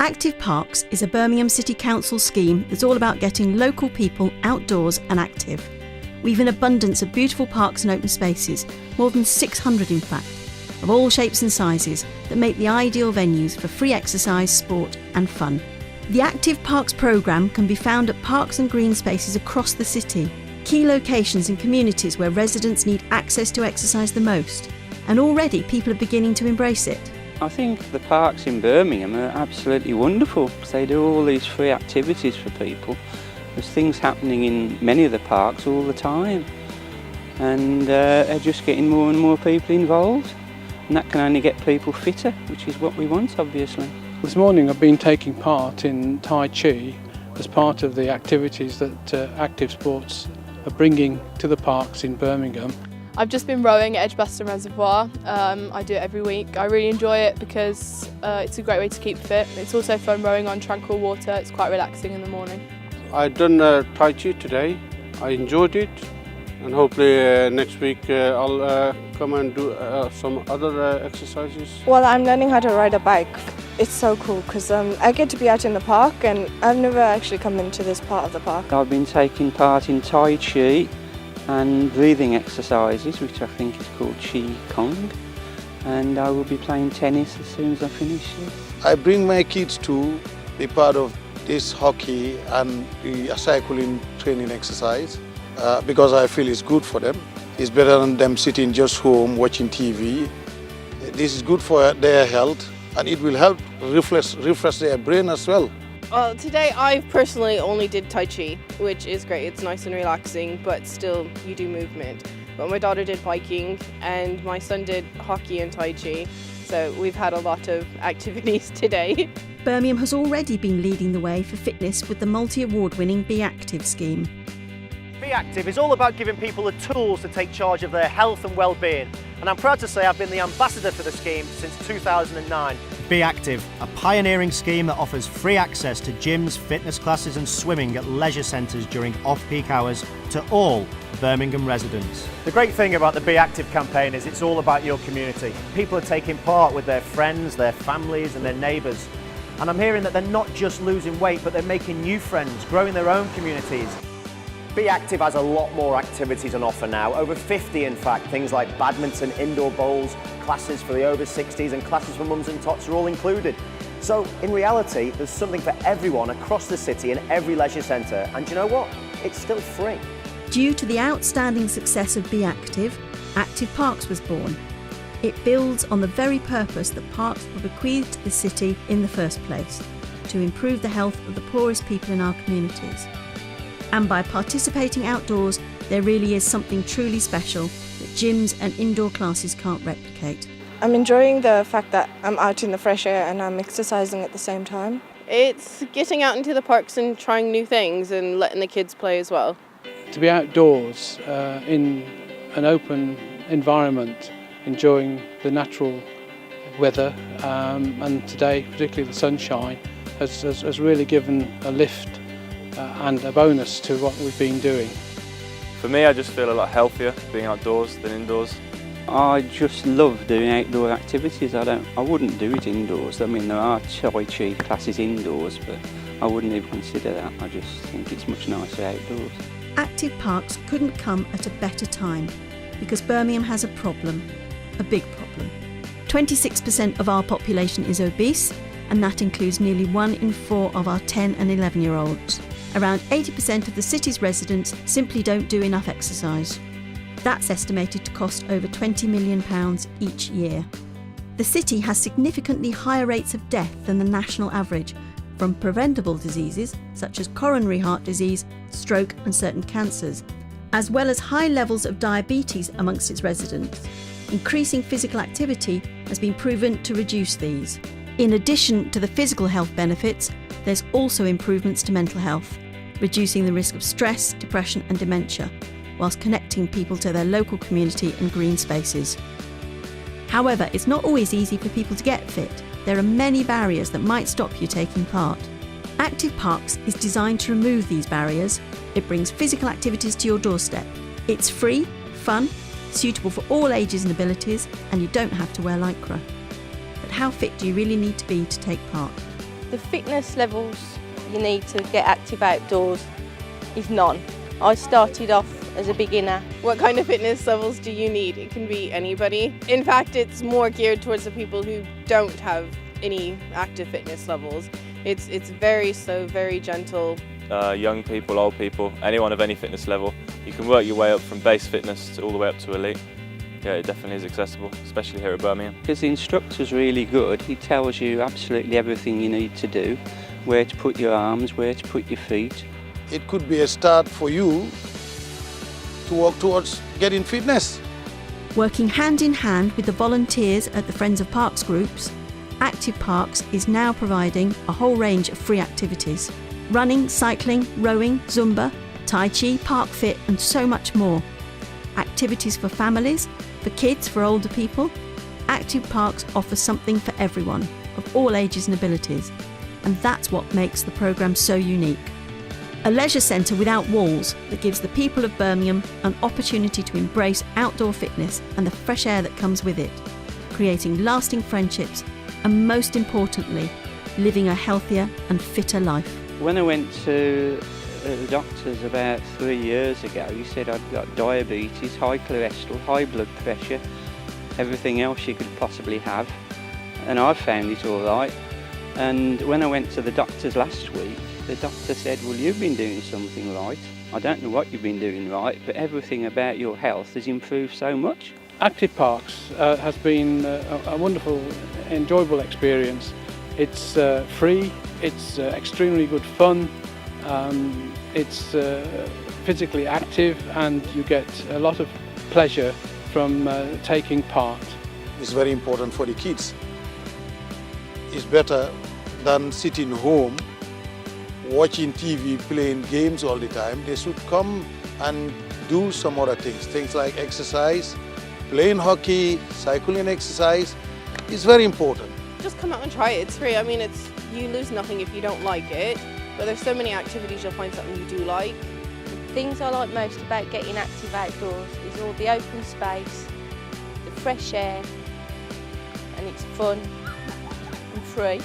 Active Parks is a Birmingham City Council scheme that's all about getting local people outdoors and active. We've an abundance of beautiful parks and open spaces, more than 600 in fact, of all shapes and sizes that make the ideal venues for free exercise, sport and fun. The Active Parks programme can be found at parks and green spaces across the city, key locations and communities where residents need access to exercise the most, and already people are beginning to embrace it. I think the parks in Birmingham are absolutely wonderful. They do all these free activities for people. There's things happening in many of the parks all the time, and they're just getting more and more people involved, and that can only get people fitter, which is what we want, obviously. This morning I've been taking part in Tai Chi as part of the activities that Active Sports are bringing to the parks in Birmingham. I've just been rowing at Edgbaston Reservoir. I do it every week. I really enjoy it because it's a great way to keep fit. It's also fun rowing on tranquil water. It's quite relaxing in the morning. I've done Tai Chi today. I enjoyed it, and hopefully next week I'll come and do some other exercises. Well, I'm learning how to ride a bike. It's so cool because I get to be out in the park, and I've never actually come into this part of the park. I've been taking part in Tai Chi and breathing exercises, which I think is called Qi Kong, and I will be playing tennis as soon as I finish it. I bring my kids to be part of this hockey and the cycling training exercise because I feel it's good for them. It's better than them sitting just home watching TV. This is good for their health, and it will help refresh their brain as well. Well, today I personally only did Tai Chi, which is great. It's nice and relaxing, but still you do movement. But my daughter did biking and my son did hockey and Tai Chi, so we've had a lot of activities today. Birmingham has already been leading the way for fitness with the multi-award-winning Be Active scheme. Be Active is all about giving people the tools to take charge of their health and well-being, and I'm proud to say I've been the ambassador for the scheme since 2009. Be Active, a pioneering scheme that offers free access to gyms, fitness classes and swimming at leisure centres during off-peak hours to all Birmingham residents. The great thing about the Be Active campaign is it's all about your community. People are taking part with their friends, their families and their neighbours. And I'm hearing that they're not just losing weight, but they're making new friends, growing their own communities. Be Active has a lot more activities on offer now, over 50 in fact, things like badminton, indoor bowls, classes for the over 60s and classes for mums and tots are all included. So in reality, there's something for everyone across the city in every leisure centre, and you know what? It's still free. Due to the outstanding success of Be Active, Active Parks was born. It builds on the very purpose that parks were bequeathed to the city in the first place, to improve the health of the poorest people in our communities. And by participating outdoors, there really is something truly special that gyms and indoor classes can't replicate. I'm enjoying the fact that I'm out in the fresh air and I'm exercising at the same time. It's getting out into the parks and trying new things and letting the kids play as well. To be outdoors in an open environment, enjoying the natural weather, and today, particularly the sunshine, has really given a lift and a bonus to what we've been doing. For me, I just feel a lot healthier being outdoors than indoors. I just love doing outdoor activities. I wouldn't do it indoors. I mean, there are Tai Chi classes indoors, but I wouldn't even consider that. I just think it's much nicer outdoors. Active Parks couldn't come at a better time because Birmingham has a problem, a big problem. 26% of our population is obese, and that includes nearly 1 in 4 of our 10 and 11-year-olds. Around 80% of the city's residents simply don't do enough exercise. That's estimated to cost over £20 million each year. The city has significantly higher rates of death than the national average from preventable diseases such as coronary heart disease, stroke and certain cancers, as well as high levels of diabetes amongst its residents. Increasing physical activity has been proven to reduce these. In addition to the physical health benefits, there's also improvements to mental health, reducing the risk of stress, depression and dementia, whilst connecting people to their local community and green spaces. However, it's not always easy for people to get fit. There are many barriers that might stop you taking part. Active Parks is designed to remove these barriers. It brings physical activities to your doorstep. It's free, fun, suitable for all ages and abilities, and you don't have to wear lycra. But how fit do you really need to be to take part? The fitness levels you need to get active outdoors is none. I started off as a beginner. What kind of fitness levels do you need? It can be anybody. In fact, it's more geared towards the people who don't have any active fitness levels. It's very slow, very gentle. Young people, old people, anyone of any fitness level. You can work your way up from base fitness to all the way up to elite. Yeah, it definitely is accessible, especially here at Birmingham. Because the instructor's really good, he tells you absolutely everything you need to do, where to put your arms, where to put your feet. It could be a start for you to work towards getting fitness. Working hand in hand with the volunteers at the Friends of Parks groups, Active Parks is now providing a whole range of free activities. Running, cycling, rowing, Zumba, Tai Chi, Park Fit and so much more. Activities for families, for kids, for older people. Active Parks offers something for everyone, of all ages and abilities. And that's what makes the programme so unique. A leisure centre without walls that gives the people of Birmingham an opportunity to embrace outdoor fitness and the fresh air that comes with it, creating lasting friendships and, most importantly, living a healthier and fitter life. When I went to the doctors about 3 years ago, he said I'd got diabetes, high cholesterol, high blood pressure, everything else you could possibly have, and I found it all right. And when I went to the doctors last week, the doctor said, well, you've been doing something right. I don't know what you've been doing right, but everything about your health has improved so much. Active Parks has been a wonderful, enjoyable experience. It's free, it's extremely good fun, it's physically active, and you get a lot of pleasure from taking part. It's very important for the kids. It's better than sitting home watching TV, playing games all the time. They should come and do some other things like exercise, playing hockey, cycling exercise. It's very important. Just come out and try it. It's free. I mean, you lose nothing if you don't like it, but there's so many activities you'll find something you do like. The things I like most about getting active outdoors is all the open space, the fresh air, and it's fun and free.